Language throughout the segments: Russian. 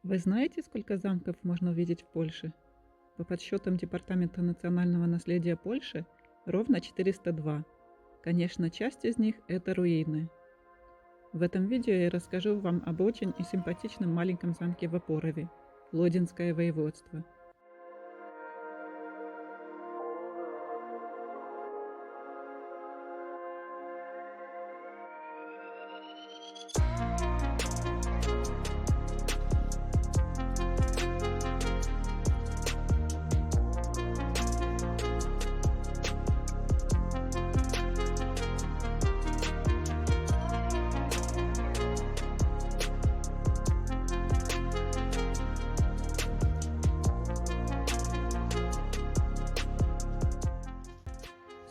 Вы знаете, сколько замков можно увидеть в Польше? По подсчетам Департамента национального наследия Польши, ровно 402. Конечно, часть из них – это руины. В этом видео я расскажу вам об очень и симпатичном маленьком замке в Опорове, Лодинское воеводство.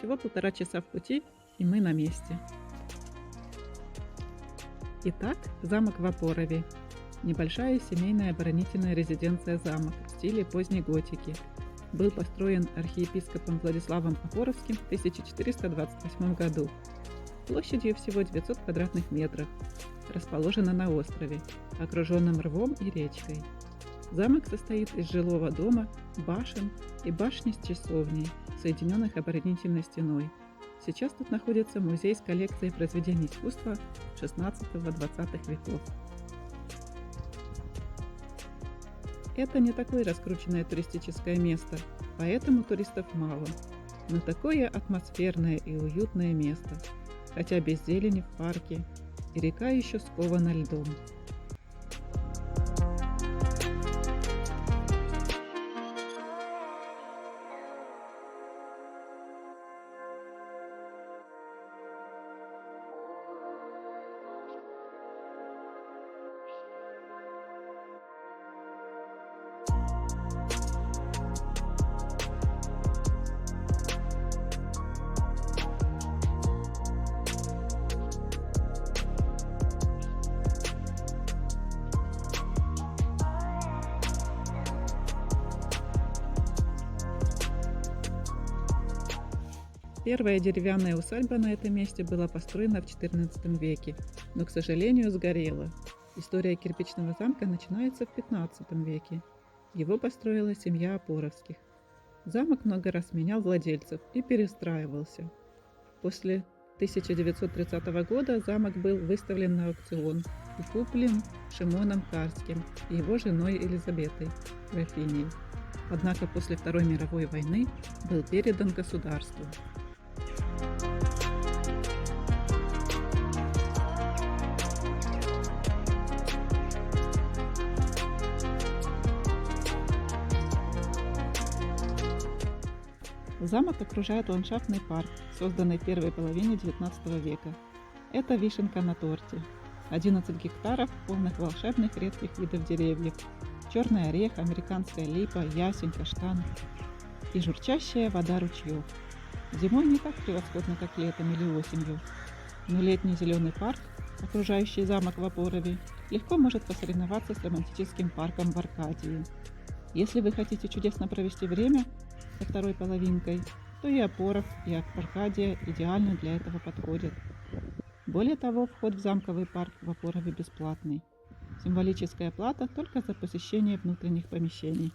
Всего 1,5 часа в пути, и мы на месте. Итак, замок в Опорове. Небольшая семейная оборонительная резиденция-замок в стиле поздней готики. Был построен архиепископом Владиславом Опоровским в 1428 году. Площадью всего 900 квадратных метров. Расположена на острове, окруженном рвом и речкой. Замок состоит из жилого дома, башен и башни с часовней, соединенных оборонительной стеной. Сейчас тут находится музей с коллекцией произведений искусства XVI-XX веков. Это не такое раскрученное туристическое место, поэтому туристов мало. Но такое атмосферное и уютное место, хотя без зелени в парке, и река еще скована льдом. Первая деревянная усадьба на этом месте была построена в XIV веке, но, к сожалению, сгорела. История кирпичного замка начинается в XV веке. Его построила семья Опоровских. Замок много раз менял владельцев и перестраивался. После 1930 года замок был выставлен на аукцион и куплен Шимоном Карским и его женой Елизаветой, графиней. Однако после Второй мировой войны был передан государству. Замок окружает ландшафтный парк, созданный в первой половине XIX века. Это вишенка на торте. 11 гектаров, полных волшебных редких видов деревьев. Черный орех, американская липа, ясень, каштан и журчащая вода ручьев. Зимой не так превосходно, как летом или осенью. Но летний зеленый парк, окружающий замок в Опорове, легко может посоревноваться с романтическим парком в Аркадии. Если вы хотите чудесно провести время со второй половинкой, то и Опоров, и Аркадия идеально для этого подходят. Более того, вход в замковый парк в Опорове бесплатный. Символическая плата только за посещение внутренних помещений.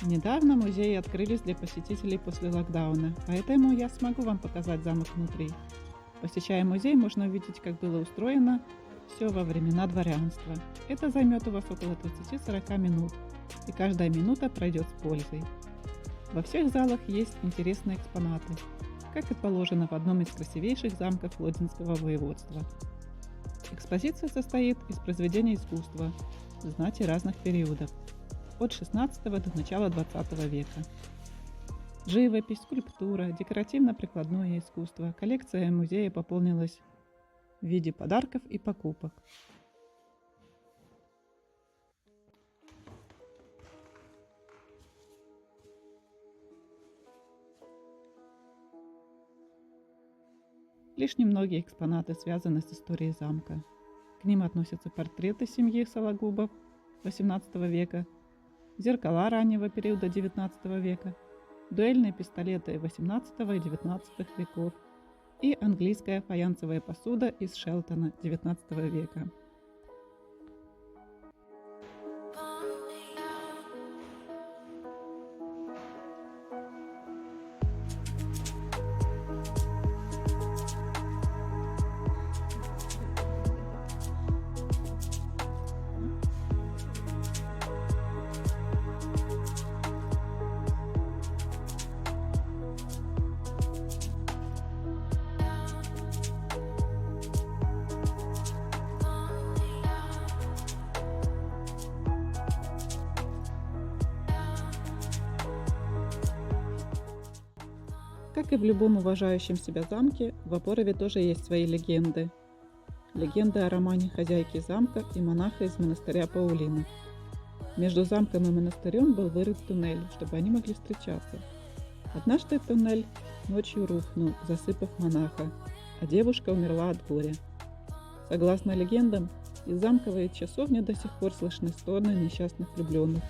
Недавно музеи открылись для посетителей после локдауна, поэтому я смогу вам показать замок внутри. Посещая музей, можно увидеть, как было устроено все во времена дворянства. Это займет у вас около 30-40 минут, и каждая минута пройдет с пользой. Во всех залах есть интересные экспонаты, как и положено в одном из красивейших замков Лодинского воеводства. Экспозиция состоит из произведений искусства знати разных периодов, от 16 до начала 20 века. Живопись, скульптура, декоративно-прикладное искусство. Коллекция музея пополнилась в виде подарков и покупок. Лишь немногие экспонаты связаны с историей замка. К ним относятся портреты семьи Сологубов XVIII века, зеркала раннего периода XIX века, дуэльные пистолеты XVIII и XIX веков и английская фаянсовая посуда из Шелтона XIX века. Как и в любом уважающем себя замке, в Опорове тоже есть свои легенды. Легенда о романе хозяйки замка и монаха из монастыря Паулинов. Между замком и монастырем был вырыт туннель, чтобы они могли встречаться. Однажды туннель ночью рухнул, засыпав монаха, а девушка умерла от горя. Согласно легендам, из замковой часовни до сих пор слышны стоны несчастных влюбленных.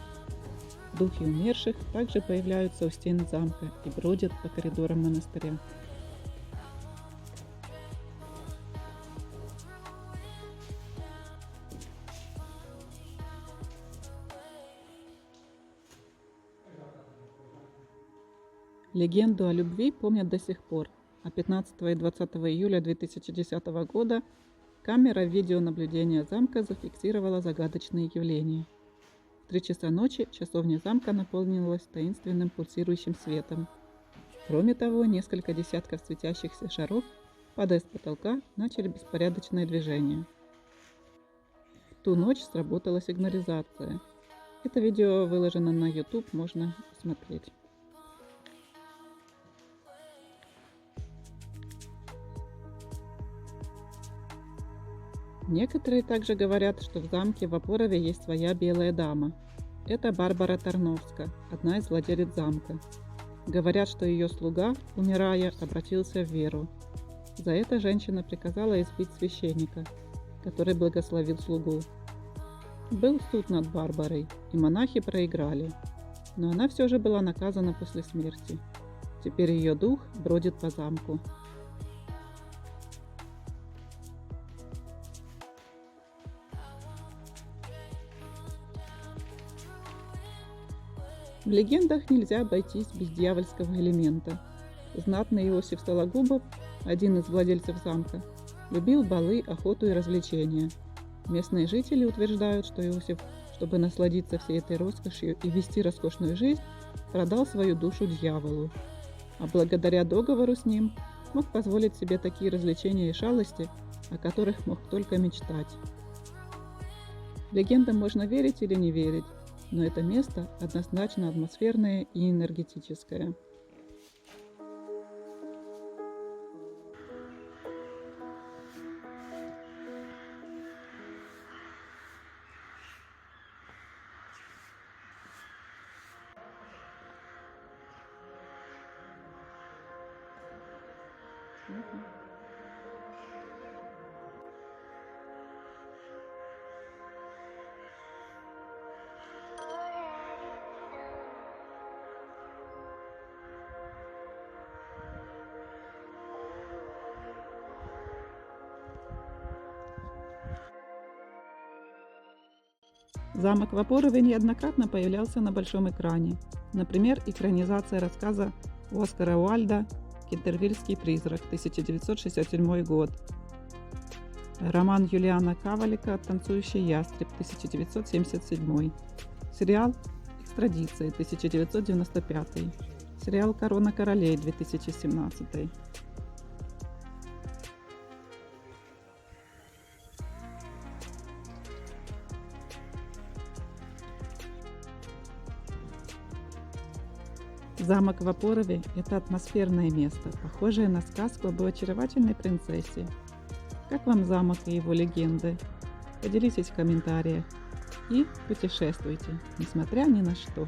Духи умерших также появляются у стен замка и бродят по коридорам монастыря. Легенду о любви помнят до сих пор, а 15 и 20 июля 2010 года камера видеонаблюдения замка зафиксировала загадочные явления. В 3 часа ночи часовня замка наполнилась таинственным пульсирующим светом. Кроме того, несколько десятков светящихся шаров, падая с потолка, начали беспорядочное движение. В ту ночь сработала сигнализация. Это видео выложено на YouTube, можно посмотреть. Некоторые также говорят, что в замке в Опорове есть своя белая дама. Это Барбара Тарновска, одна из владелец замка. Говорят, что ее слуга, умирая, обратился в веру. За это женщина приказала избить священника, который благословил слугу. Был суд над Барбарой, и монахи проиграли. Но она все же была наказана после смерти. Теперь ее дух бродит по замку. В легендах нельзя обойтись без дьявольского элемента. Знатный Иосиф Сологубов, один из владельцев замка, любил балы, охоту и развлечения. Местные жители утверждают, что Иосиф, чтобы насладиться всей этой роскошью и вести роскошную жизнь, продал свою душу дьяволу. А благодаря договору с ним мог позволить себе такие развлечения и шалости, о которых мог только мечтать. Легендам можно верить или не верить, но это место однозначно атмосферное и энергетическое. Замок в Опорове неоднократно появлялся на большом экране. Например, экранизация рассказа Оскара Уальда «Кентервильский призрак», 1967 год. Роман Юлиана Кавалика «Танцующий ястреб», 1977. Сериал «Экстрадиция», 1995. Сериал «Корона королей», 2017. Замок в Опорове – это атмосферное место, похожее на сказку об очаровательной принцессе. Как вам замок и его легенды? Поделитесь в комментариях и путешествуйте, несмотря ни на что.